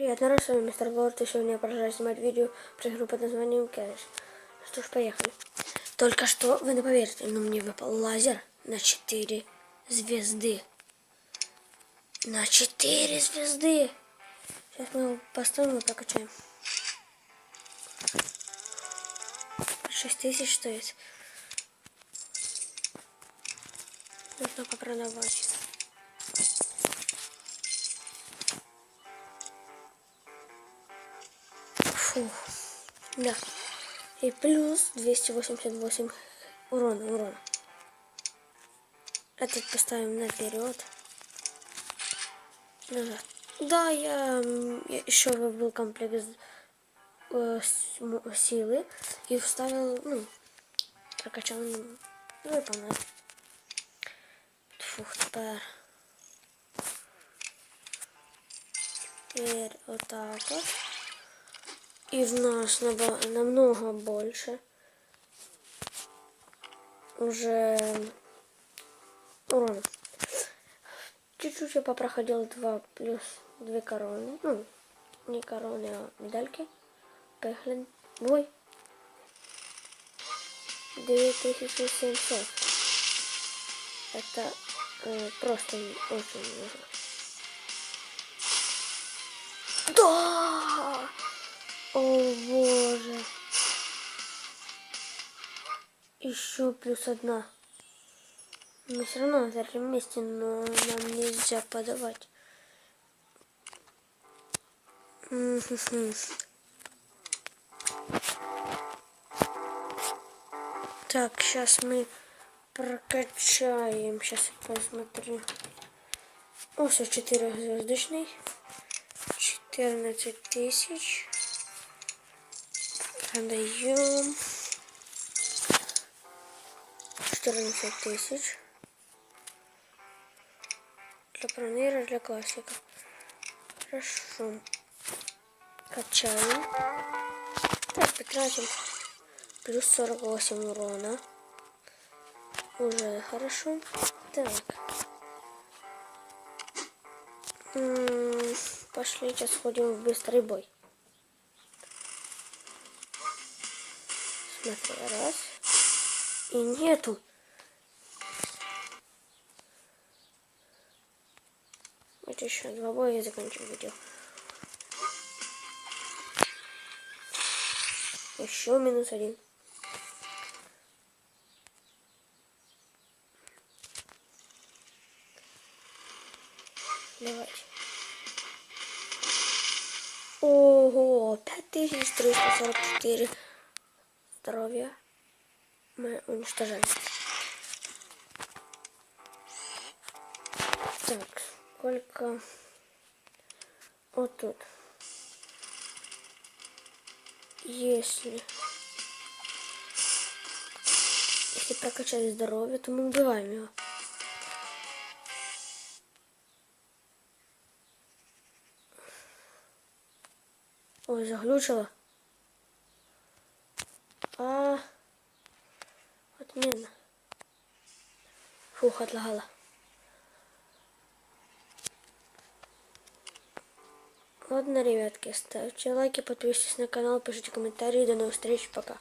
Привет, народ, с вами Мистер Лорд, и сегодня я продолжаю снимать видео про игру под названием Кэш. Что ж, поехали. Только что, вы не поверите, но мне выпал лазер на 4 звезды. На 4 звезды! Сейчас мы его поставим и прокачаем. 6000 стоит. Нужно попродавать. Фух. Да. И плюс 288 урона. Этот поставим наперед. Назад. Да, я еще был комплекс силы и вставил, прокачал, выполнил. Фух, теперь вот так вот. И в нас намного больше уже урона. Чуть-чуть я попроходил 2 плюс 2 короны. Ну, не короны, а медальки. Поехали. Бой. 2700. Это просто очень нужно. Да! О боже. Еще плюс 1. Мы все равно на третьем месте, но нам нельзя подавать. Так, сейчас мы прокачаем. Сейчас я посмотрю. О, все, 4-звездочный. 14 тысяч. Продаем. 14 тысяч. Для пронера, для классика. Хорошо. Качаем. Так, потратим. Плюс 48 урона. Уже хорошо. Так. Пошли, сейчас сходим в быстрый бой. Смотри, раз. И нету. Вот еще 2 боя и закончим видео. Еще -1. Давайте. Ого, 5344 здоровья мы уничтожаем. Так, сколько вот тут. Если прокачать здоровье, то мы убиваем его. Ой, заглючило. Отменно. Фух, отлагала. Ладно, ребятки, ставьте лайки, подписывайтесь на канал, пишите комментарии. До новых встреч, пока.